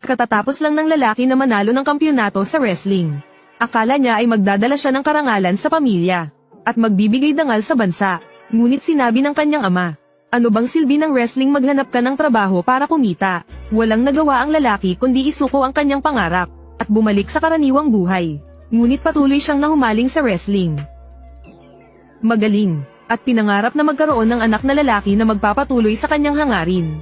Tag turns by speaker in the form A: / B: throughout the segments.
A: Katatapos lang ng lalaki na manalo ng kampyonato sa wrestling. Akala niya ay magdadala siya ng karangalan sa pamilya at magbibigay dangal sa bansa. Ngunit sinabi ng kanyang ama, ano bang silbi ng wrestling, maghanap ka ng trabaho para kumita? Walang nagawa ang lalaki kundi isuko ang kanyang pangarap at bumalik sa karaniwang buhay. Ngunit patuloy siyang nahumaling sa wrestling. Magaling at pinangarap na magkaroon ng anak na lalaki na magpapatuloy sa kanyang hangarin.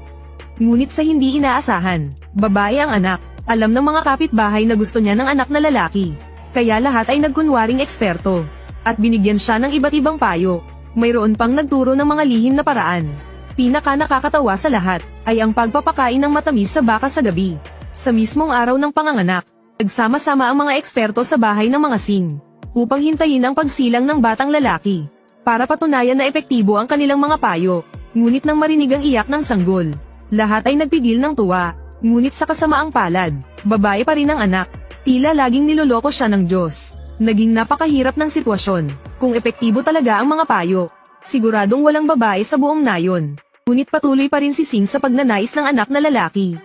A: Ngunit sa hindi inaasahan, babae ang anak. Alam ng mga kapitbahay na gusto niya ng anak na lalaki. Kaya lahat ay nagkunwaring eksperto. At binigyan siya ng iba't ibang payo. Mayroon pang nagturo ng mga lihim na paraan. Pinaka nakakatawa sa lahat ay ang pagpapakain ng matamis sa baka sa gabi. Sa mismong araw ng panganganak, nagsama-sama ang mga eksperto sa bahay ng mga sing upang hintayin ang pagsilang ng batang lalaki. Para patunayan na epektibo ang kanilang mga payo. Ngunit nang marinig ang iyak ng sanggol, lahat ay nagpigil ng tuwa. Ngunit sa kasamaang palad, babae pa rin ang anak. Tila laging niloloko siya ng Diyos. Naging napakahirap ng sitwasyon. Kung epektibo talaga ang mga payo, siguradong walang babae sa buong nayon. Ngunit patuloy pa rin si Sing sa pagnanais ng anak na lalaki.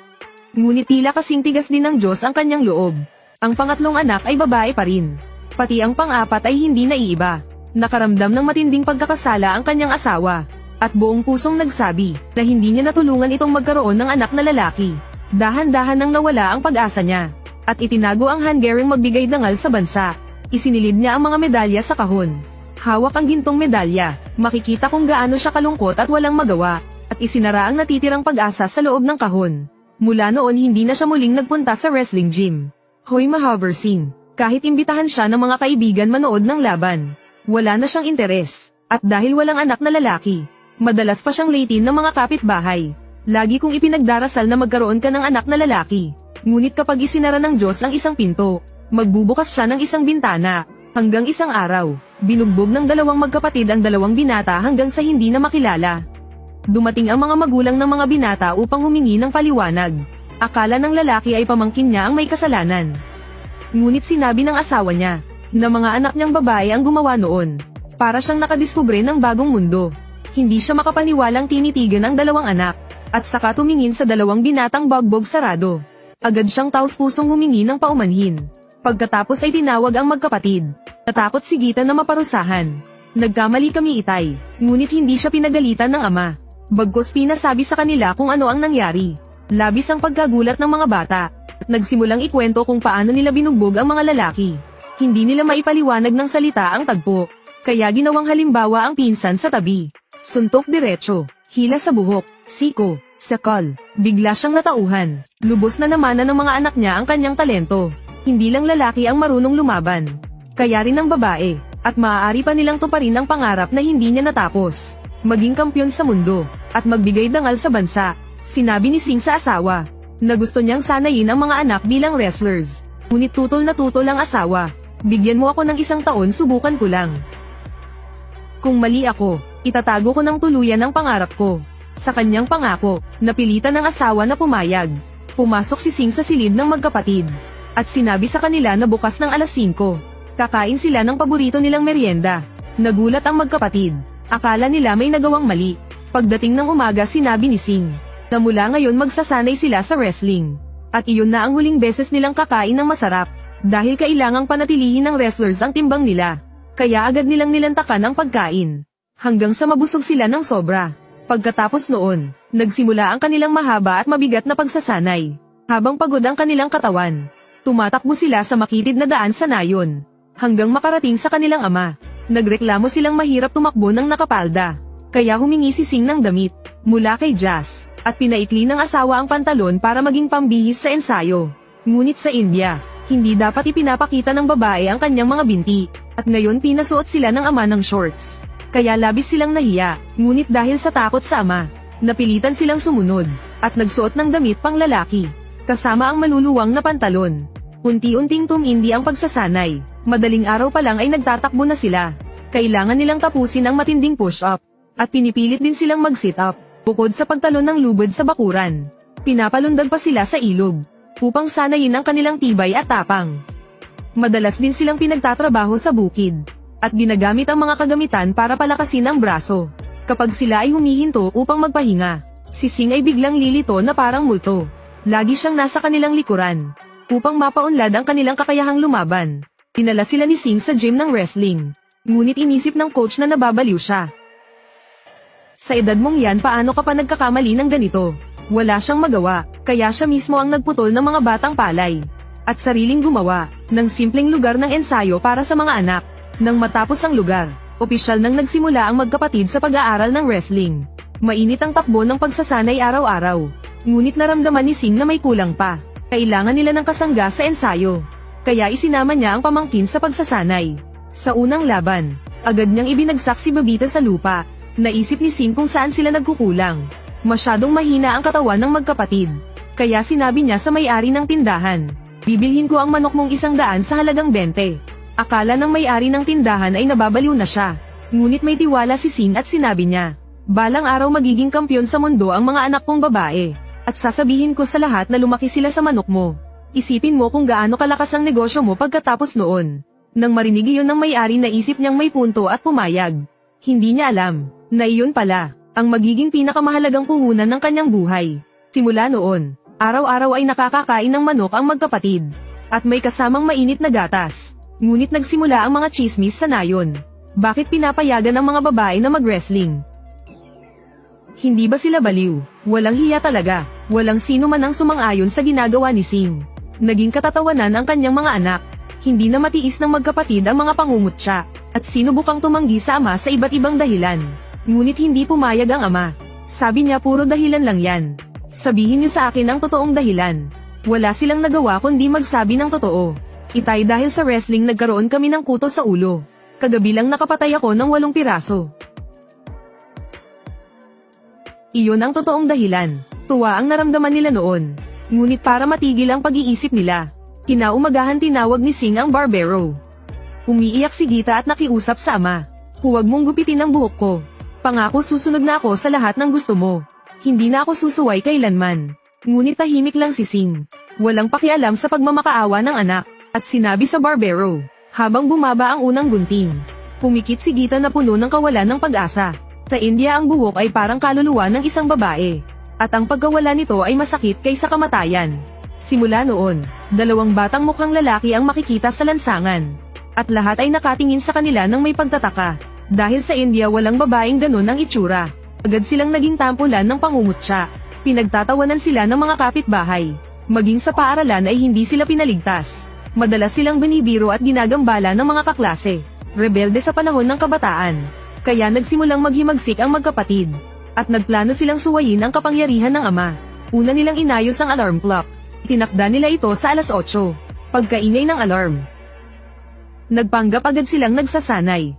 A: Ngunit tila kasing tigas din ng Diyos ang kanyang loob. Ang pangatlong anak ay babae pa rin. Pati ang pang-apat ay hindi naiiba. Nakaramdam ng matinding pagkakasala ang kanyang asawa. At buong pusong nagsabi na hindi niya natulungan itong magkaroon ng anak na lalaki. Dahan-dahan nang nawala ang pag-asa niya. At itinago ang hanggaring magbigay dangal sa bansa. Isinilid niya ang mga medalya sa kahon. Hawak ang gintong medalya, makikita kung gaano siya kalungkot at walang magawa. At isinara ang natitirang pag-asa sa loob ng kahon. Mula noon hindi na siya muling nagpunta sa wrestling gym. Hoy Mahavar Singh, kahit imbitahan siya ng mga kaibigan manood ng laban, wala na siyang interes. At dahil walang anak na lalaki, madalas pa siyang latin ng mga kapitbahay. Lagi kong ipinagdarasal na magkaroon ka ng anak na lalaki. Ngunit kapag isinara ng Diyos ang isang pinto, magbubukas siya ng isang bintana. Hanggang isang araw, binugbog ng dalawang magkapatid ang dalawang binata hanggang sa hindi na makilala. Dumating ang mga magulang ng mga binata upang humingi ng paliwanag. Akala ng lalaki ay pamangkin niya ang may kasalanan. Ngunit sinabi ng asawa niya, na mga anak niyang babae ang gumawa noon. Para siyang nakadiskubre ng bagong mundo. Hindi siya makapaniwalang tinitigan ang dalawang anak. At saka tumingin sa dalawang binatang bagbog sarado. Agad siyang taos-pusong humingi ng paumanhin. Pagkatapos ay tinawag ang magkapatid. Natakot si Gita na maparusahan. Nagkamali kami itay, ngunit hindi siya pinagalitan ng ama. Bagkus pinasabi sa kanila kung ano ang nangyari. Labis ang pagkagulat ng mga bata. Nagsimulang ikwento kung paano nila binugbog ang mga lalaki. Hindi nila maipaliwanag ng salita ang tagpo. Kaya ginawang halimbawa ang pinsan sa tabi. Suntok diretso, hila sa buhok, siko, sakal. Bigla siyang natauhan. Lubos na namana ng mga anak niya ang kanyang talento. Hindi lang lalaki ang marunong lumaban. Kaya rin ang babae. At maaari pa nilang tuparin ang pangarap na hindi niya natapos. Maging kampyon sa mundo. At magbigay dangal sa bansa. Sinabi ni Singh sa asawa. Na gusto niyang sanayin ang mga anak bilang wrestlers. Ngunit tutol na tutol ang asawa. Bigyan mo ako ng 1 taon, subukan ko lang. Kung mali ako, itatago ko ng tuluyan ang pangarap ko. Sa kanyang pangako, napilitan ng asawa na pumayag. Pumasok si Singh sa silid ng magkapatid. At sinabi sa kanila na bukas ng alas 5. Kakain sila ng paborito nilang merienda. Nagulat ang magkapatid. Akala nila may nagawang mali. Pagdating ng umaga sinabi ni Singh na mula ngayon magsasanay sila sa wrestling. At iyon na ang huling beses nilang kakain ng masarap. Dahil kailangang panatilihin ng wrestlers ang timbang nila. Kaya agad nilang nilantakan ang pagkain. Hanggang sa mabusog sila ng sobra. Pagkatapos noon, nagsimula ang kanilang mahaba at mabigat na pagsasanay. Habang pagod ang kanilang katawan, tumatakbo sila sa makitid na daan sa nayon. Hanggang makarating sa kanilang ama. Nagreklamo silang mahirap tumakbo ng nakapalda. Kaya humingi si Singh ng damit mula kay Jazz. At pinaikli ng asawa ang pantalon para maging pambihis sa ensayo. Ngunit sa India, hindi dapat ipinapakita ng babae ang kanyang mga binti. At ngayon pinasuot sila ng ama ng shorts. Kaya labis silang nahiya. Ngunit dahil sa takot sa ama, napilitan silang sumunod. At nagsuot ng damit pang lalaki. Kasama ang maluluwang na pantalon. Unti-unting tumindi ang pagsasanay. Madaling araw pa lang ay nagtatakbo na sila. Kailangan nilang tapusin ang matinding push-up. At pinipilit din silang mag-sit up. Bukod sa pagtalon ng lubid sa bakuran, pinapalundag pa sila sa ilog. Upang sanayin ang kanilang tibay at tapang. Madalas din silang pinagtatrabaho sa bukid. At ginagamit ang mga kagamitan para palakasin ang braso. Kapag sila ay humihinto upang magpahinga, si Singh ay biglang lilito na parang multo. Lagi siyang nasa kanilang likuran, upang mapaunlad ang kanilang kakayahang lumaban. Dinala sila ni Singh sa gym ng wrestling, ngunit inisip ng coach na nababaliw siya. Sa edad mong yan, paano ka pa nagkakamali ng ganito? Wala siyang magawa, kaya siya mismo ang nagputol ng mga batang palay. At sariling gumawa ng simpleng lugar ng ensayo para sa mga anak. Nang matapos ang lugar, opisyal nang nagsimula ang magkapatid sa pag-aaral ng wrestling. Mainit ang takbo ng pagsasanay araw-araw. Ngunit naramdaman ni Singh na may kulang pa. Kailangan nila ng kasangga sa ensayo. Kaya isinama niya ang pamangkin sa pagsasanay. Sa unang laban, agad niyang ibinagsak si Babita sa lupa. Naisip ni Singh kung saan sila nagkukulang. Masyadong mahina ang katawan ng magkapatid. Kaya sinabi niya sa may-ari ng tindahan, "Bibilhin ko ang manok mong 100 sa halagang 20. Akala ng may-ari ng tindahan ay nababaliw na siya. Ngunit may tiwala si Singh at sinabi niya, "Balang araw magiging kampyon sa mundo ang mga anak kong babae. At sasabihin ko sa lahat na lumaki sila sa manok mo. Isipin mo kung gaano kalakas ang negosyo mo pagkatapos noon." Nang marinig iyon ng may-ari, naisip niyang may punto at pumayag. Hindi niya alam na iyon pala ang magiging pinakamahalagang puhunan ng kanyang buhay. Simula noon, araw-araw ay nakakakain ng manok ang magkapatid. At may kasamang mainit na gatas. Ngunit nagsimula ang mga chismis sa nayon. Bakit pinapayagan ang mga babae na mag-wrestling? Hindi ba sila baliw? Walang hiya talaga. Walang sino man ang sumang-ayon sa ginagawa ni Singh. Naging katatawanan ang kanyang mga anak. Hindi na matiis ng magkapatid ang mga pangungutya. At sinubukang tumanggi sa ama sa iba't ibang dahilan. Ngunit hindi pumayag ang ama. Sabi niya, puro dahilan lang yan. Sabihin niyo sa akin ang totoong dahilan. Wala silang nagawa kundi magsabi ng totoo. Itay, dahil sa wrestling nagkaroon kami ng kuto sa ulo. Kagabi lang nakapatay ako ng 8 piraso. Iyon ang totoong dahilan. Tuwa ang naramdaman nila noon. Ngunit para matigil ang pag-iisip nila, kinaumagahan tinawag ni Singh ang barbero. Umiiyak si Gita at nakiusap sa ama. "Huwag mong gupitin ang buhok ko. Pangako susunod na ako sa lahat ng gusto mo. Hindi na ako susuway kailanman." Ngunit tahimik lang si Singh. Walang pakialam sa pagmamakaawa ng anak. At sinabi sa barbero, habang bumaba ang unang gunting. Pumikit si Gita na puno ng kawalan ng pag-asa. Sa India ang buhok ay parang kaluluwa ng isang babae. At ang pagkawala nito ay masakit kaysa kamatayan. Simula noon, 2 batang mukhang lalaki ang makikita sa lansangan. At lahat ay nakatingin sa kanila ng may pagtataka. Dahil sa India walang babaeng ganun ang itsura. Agad silang naging tampulan ng pangungutya. Pinagtatawanan sila ng mga kapitbahay. Maging sa paaralan ay hindi sila pinaligtas. Madalas silang binibiro at ginagambala ng mga kaklase. Rebelde sa panahon ng kabataan. Kaya nagsimulang maghimagsik ang magkapatid. At nagplano silang suwayin ang kapangyarihan ng ama. Una nilang inayos ang alarm clock. Tinakda nila ito sa alas 8. Pagkaingay ng alarm, nagpanggap agad silang nagsasanay.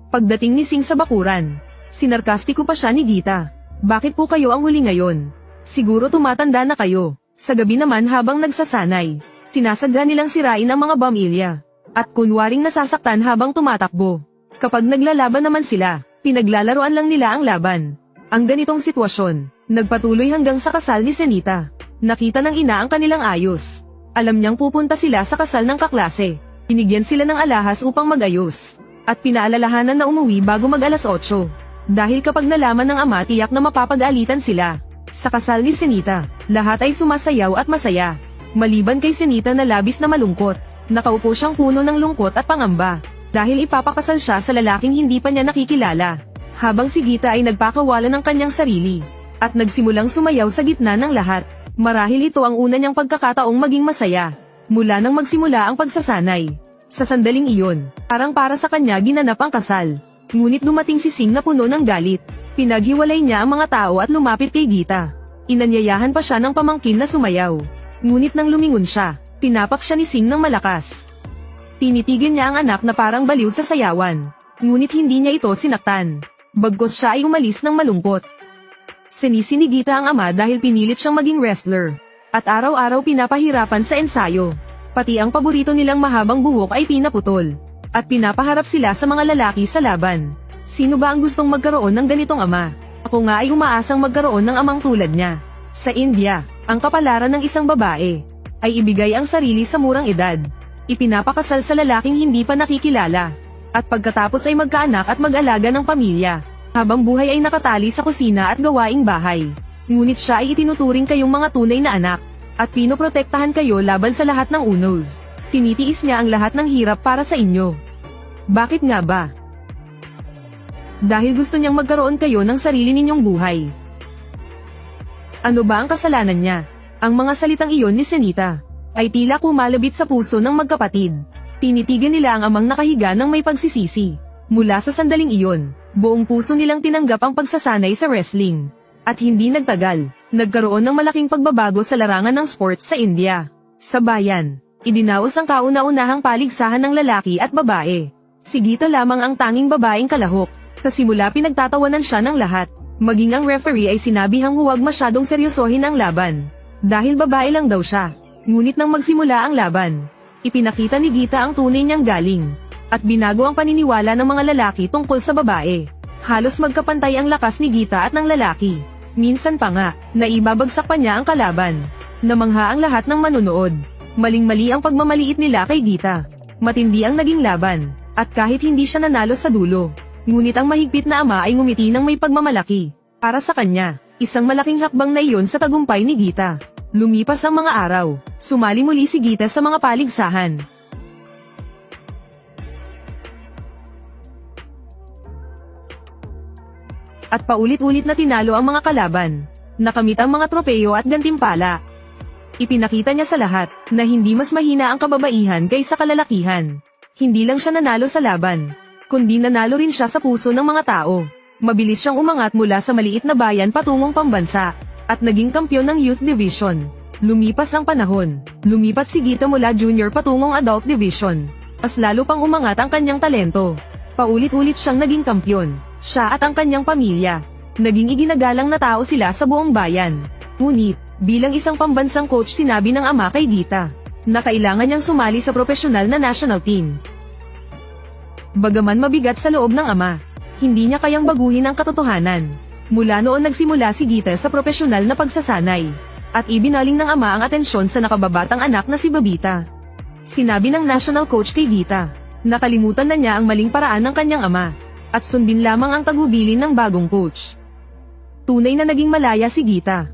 A: Pagdating ni Singh sa bakuran, sinarkastiko pa siya ni Gita. "Bakit po kayo ang huli ngayon? Siguro tumatanda na kayo." Sa gabi naman habang nagsasanay, sinasadya nilang sirain ang mga pamilya. At kunwaring nasasaktan habang tumatakbo. Kapag naglalaban naman sila, pinaglalaroan lang nila ang laban. Ang ganitong sitwasyon, nagpatuloy hanggang sa kasal ni Senita. Nakita ng ina ang kanilang ayos. Alam niyang pupunta sila sa kasal ng kaklase. Binigyan sila ng alahas upang mag-ayos. At pinaalalahanan na umuwi bago mag-alas 8. Dahil kapag nalaman ng ama, tiyak na mapapag-alitan sila. Sa kasal ni Senita, lahat ay sumasayaw at masaya. Maliban kay Senita na labis na malungkot. Nakaupo siyang puno ng lungkot at pangamba. Dahil ipapakasal siya sa lalaking hindi pa niya nakikilala. Habang si Gita ay nagpakawala ng kanyang sarili. At nagsimulang sumayaw sa gitna ng lahat. Marahil ito ang una niyang pagkakataong maging masaya. Mula nang magsimula ang pagsasanay. Sa sandaling iyon, parang para sa kanya ginanap ang kasal. Ngunit dumating si Singh na puno ng galit. Pinaghiwalay niya ang mga tao at lumapit kay Gita. Inanyayahan pa siya ng pamangkin na sumayaw. Ngunit nang lumingon siya, tinapak siya ni Singh ng malakas. Tinitigan niya ang anak na parang baliw sa sayawan. Ngunit hindi niya ito sinaktan. Bagkus siya ay umalis ng malungkot. Sinisi ni Gita ang ama dahil pinilit siyang maging wrestler. At araw-araw pinapahirapan sa ensayo. Pati ang paborito nilang mahabang buhok ay pinaputol. At pinapaharap sila sa mga lalaki sa laban. Sino ba ang gustong magkaroon ng ganitong ama? Ako nga ay umaasang magkaroon ng amang tulad niya. Sa India, ang kapalaran ng isang babae ay ibigay ang sarili sa murang edad. Ipinapakasal sa lalaking hindi pa nakikilala. At pagkatapos ay magkaanak at mag-alaga ng pamilya. Habang buhay ay nakatali sa kusina at gawaing bahay. Ngunit siya ay itinuturing kayong mga tunay na anak. At pinoprotektahan kayo laban sa lahat ng unos. Tinitiis niya ang lahat ng hirap para sa inyo. Bakit nga ba? Dahil gusto niyang magkaroon kayo ng sarili ninyong buhay. Ano ba ang kasalanan niya? Ang mga salitang iyon ni Senita ay tila kumalabit sa puso ng magkapatid. Tinitigan nila ang amang nakahiga ng may pagsisisi. Mula sa sandaling iyon, buong puso nilang tinanggap ang pagsasanay sa wrestling. At hindi nagtagal, nagkaroon ng malaking pagbabago sa larangan ng sports sa India. Sa bayan, idinaos ang kauna-unahang paligsahan ng lalaki at babae. Si Gita lamang ang tanging babaeng kalahok. Sa simula pinagtatawanan siya ng lahat. Maging ang referee ay sinabihang huwag masyadong seryosohin ang laban. Dahil babae lang daw siya. Ngunit nang magsimula ang laban, ipinakita ni Gita ang tunay niyang galing. At binago ang paniniwala ng mga lalaki tungkol sa babae. Halos magkapantay ang lakas ni Gita at ng lalaki. Minsan pa nga, naibabagsak pa niya ang kalaban. Namangha ang lahat ng manonood. Maling-mali ang pagmamaliit nila kay Gita. Matindi ang naging laban. At kahit hindi siya nanalo sa dulo, ngunit ang mahigpit na ama ay ngumiti ng may pagmamalaki. Para sa kanya, isang malaking hakbang na iyon sa tagumpay ni Gita. Lumipas ang mga araw, sumali muli si Gita sa mga paligsahan. At paulit-ulit na tinalo ang mga kalaban. Nakamit ang mga tropeyo at gantimpala. Ipinakita niya sa lahat na hindi mas mahina ang kababaihan kaysa kalalakihan. Hindi lang siya nanalo sa laban, kundi nanalo rin siya sa puso ng mga tao. Mabilis siyang umangat mula sa maliit na bayan patungong pambansa, at naging kampyon ng Youth Division. Lumipas ang panahon, lumipat si Gita mula Junior patungong Adult Division. Mas lalo pang umangat ang kanyang talento. Paulit-ulit siyang naging kampyon, siya at ang kanyang pamilya. Naging iginagalang na tao sila sa buong bayan. Ngunit, bilang isang pambansang coach sinabi ng ama kay Gita, na kailangan niyang sumali sa profesional na national team. Bagaman mabigat sa loob ng ama, hindi niya kayang baguhin ang katotohanan. Mula noon nagsimula si Gita sa profesional na pagsasanay, at ibinaling ng ama ang atensyon sa nakababatang anak na si Babita. Sinabi ng national coach kay Gita, nakalimutan na niya ang maling paraan ng kanyang ama, at sundin lamang ang tagubilin ng bagong coach. Tunay na naging malaya si Gita.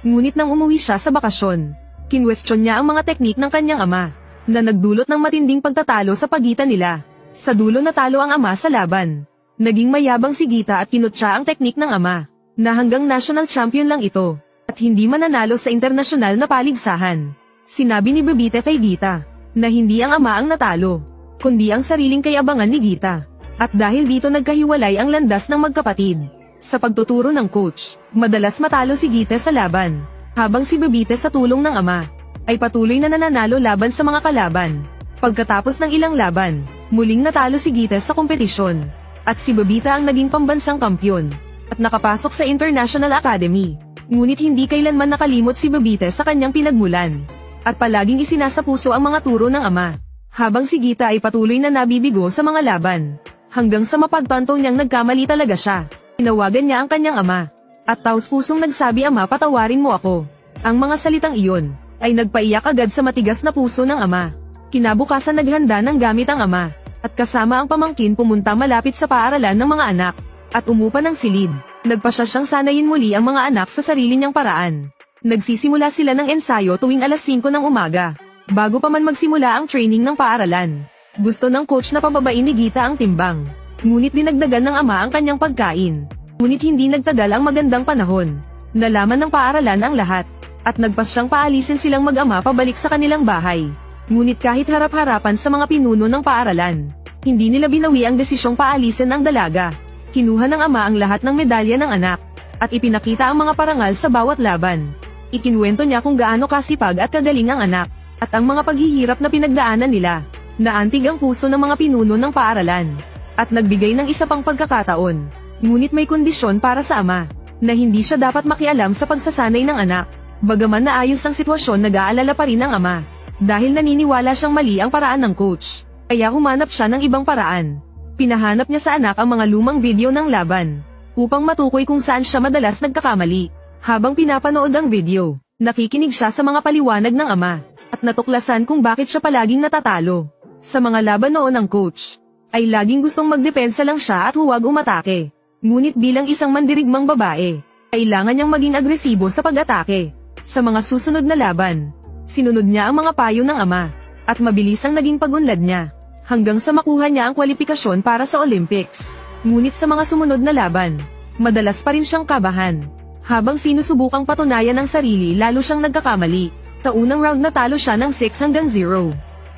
A: Ngunit nang umuwi siya sa bakasyon, kinwestiyon niya ang mga teknik ng kanyang ama, na nagdulot ng matinding pagtatalo sa pagitan nila. Sa dulo natalo ang ama sa laban. Naging mayabang si Gita at kinutya ang teknik ng ama, na hanggang national champion lang ito, at hindi mananalo sa internasyonal na paligsahan. Sinabi ni Babita kay Gita, na hindi ang ama ang natalo, kundi ang sariling kayabangan ni Gita. At dahil dito nagkahiwalay ang landas ng magkapatid. Sa pagtuturo ng coach, madalas matalo si Gita sa laban, habang si Babita sa tulong ng ama, ay patuloy na nananalo laban sa mga kalaban. Pagkatapos ng ilang laban, muling natalo si Gita sa kompetisyon, at si Babita ang naging pambansang kampyon, at nakapasok sa International Academy. Ngunit hindi kailanman nakalimot si Babita sa kanyang pinagmulan, at palaging isinasapuso ang mga turo ng ama, habang si Gita ay patuloy na nabibigo sa mga laban, hanggang sa mapagtanto niyang nagkamali talaga siya. Tinawagan niya ang kanyang ama, at taos-pusong nagsabi, "Ama, patawarin mo ako." Ang mga salitang iyon ay nagpaiyak agad sa matigas na puso ng ama. Kinabukasan naghanda ng gamit ang ama, at kasama ang pamangkin pumunta malapit sa paaralan ng mga anak, at umupa ng silid. Nagpasya siyang sanayin muli ang mga anak sa sarili niyang paraan. Nagsisimula sila ng ensayo tuwing alas 5 ng umaga, bago pa man magsimula ang training ng paaralan. Gusto ng coach na pababain ni Gita ang timbang, ngunit dinagdagan ng ama ang kanyang pagkain. Ngunit hindi nagtagal ang magandang panahon. Nalaman ng paaralan ang lahat, at nagpasyang paalisin silang mag-ama pabalik sa kanilang bahay. Ngunit kahit harap-harapan sa mga pinuno ng paaralan, hindi nila binawi ang desisyong paalisin ang dalaga. Kinuha ng ama ang lahat ng medalya ng anak, at ipinakita ang mga parangal sa bawat laban. Ikinuwento niya kung gaano kasipag at kagaling ang anak, at ang mga paghihirap na pinagdaanan nila. Naantig ang puso ng mga pinuno ng paaralan, at nagbigay ng isa pang pagkakataon. Ngunit may kondisyon para sa ama, na hindi siya dapat makialam sa pagsasanay ng anak. Bagaman naayos ang sitwasyon, nag-aalala pa rin ang ama, dahil naniniwala siyang mali ang paraan ng coach. Kaya humanap siya ng ibang paraan. Pinahanap niya sa anak ang mga lumang video ng laban, upang matukoy kung saan siya madalas nagkakamali. Habang pinapanood ang video, nakikinig siya sa mga paliwanag ng ama, at natuklasan kung bakit siya palaging natatalo. Sa mga laban noon ng coach, ay laging gustong magdepensa lang siya at huwag umatake. Ngunit bilang isang mandirigmang babae, kailangan niyang maging agresibo sa pag-atake. Sa mga susunod na laban, sinunod niya ang mga payo ng ama, at mabilis ang naging pag-unlad niya, hanggang sa makuha niya ang kwalipikasyon para sa Olympics. Ngunit sa mga sumunod na laban, madalas pa rin siyang kabahan. Habang sinusubukang patunayan ang sarili, lalo siyang nagkakamali. Sa unang round natalo siya ng 6-0,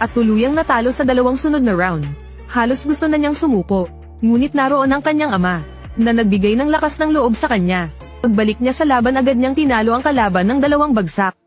A: at tuluyang natalo sa dalawang sunod na round. Halos gusto na niyang sumuko, ngunit naroon ang kanyang ama, na nagbigay ng lakas ng loob sa kanya. Pagbalik niya sa laban, agad niyang tinalo ang kalaban ng 2 bagsak.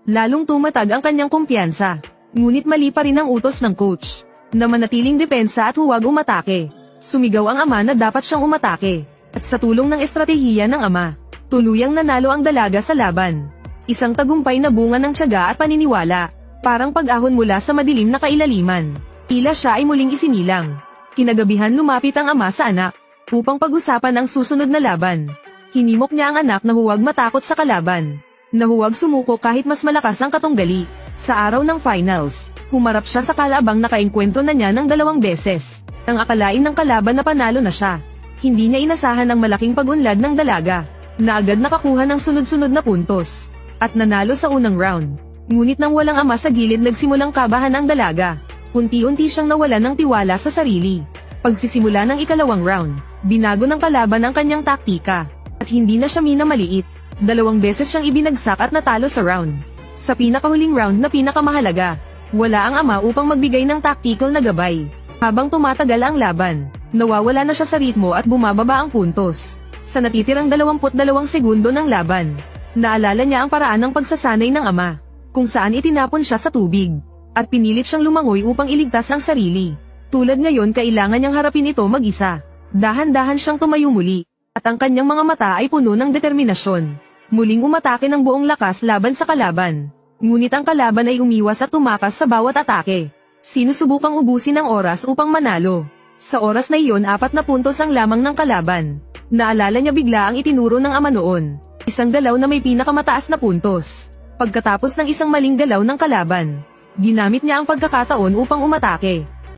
A: Lalong tumatag ang kanyang kumpiyansa, ngunit mali pa rin ang utos ng coach, na manatiling depensa at huwag umatake. Sumigaw ang ama na dapat siyang umatake, at sa tulong ng estratehiya ng ama, tuluyang nanalo ang dalaga sa laban. Isang tagumpay na bunga ng tiyaga at paniniwala, parang pag-ahon mula sa madilim na kailaliman. Tila siya ay muling isinilang. Kinagabihan lumapit ang ama sa anak, upang pag-usapan ang susunod na laban. Hinimok niya ang anak na huwag matakot sa kalaban, na huwag sumuko kahit mas malakas ang katunggali. Sa araw ng finals, humarap siya sa kalabang na kaengkwentro na niya ng 2 beses. Ang akalain ng kalaban na panalo na siya. Hindi niya inasahan ang malaking pag-unlad ng dalaga, na agad nakakuha ng sunod-sunod na puntos, at nanalo sa unang round. Ngunit nang walang ama sa gilid, nagsimulang kabahan ang dalaga. Unti-unti siyang nawalan ng tiwala sa sarili. Pagsisimula ng ikalawang round, binago ng kalaban ang kanyang taktika, at hindi na siya minamaliit. 2 beses siyang ibinagsak at natalo sa round. Sa pinakahuling round na pinakamahalaga, wala ang ama upang magbigay ng tactical na gabay. Habang tumatagal ang laban, nawawala na siya sa ritmo at bumababa ang puntos. Sa natitirang 22 segundo ng laban, naalala niya ang paraan ng pagsasanay ng ama, kung saan itinapon siya sa tubig, at pinilit siyang lumangoy upang iligtas ang sarili. Tulad ngayon, kailangan niyang harapin ito mag-isa. Dahan-dahan siyang tumayo muli, at ang kanyang mga mata ay puno ng determinasyon. Muling umatake ng buong lakas laban sa kalaban. Ngunit ang kalaban ay umiwas at tumakas sa bawat atake. Sinusubukang ubusin ang oras upang manalo. Sa oras na iyon, 4 na puntos ang lamang ng kalaban. Naalala niya bigla ang itinuro ng ama noon. Isang galaw na may pinakamataas na puntos. Pagkatapos ng isang maling galaw ng kalaban, ginamit niya ang pagkakataon upang umatake.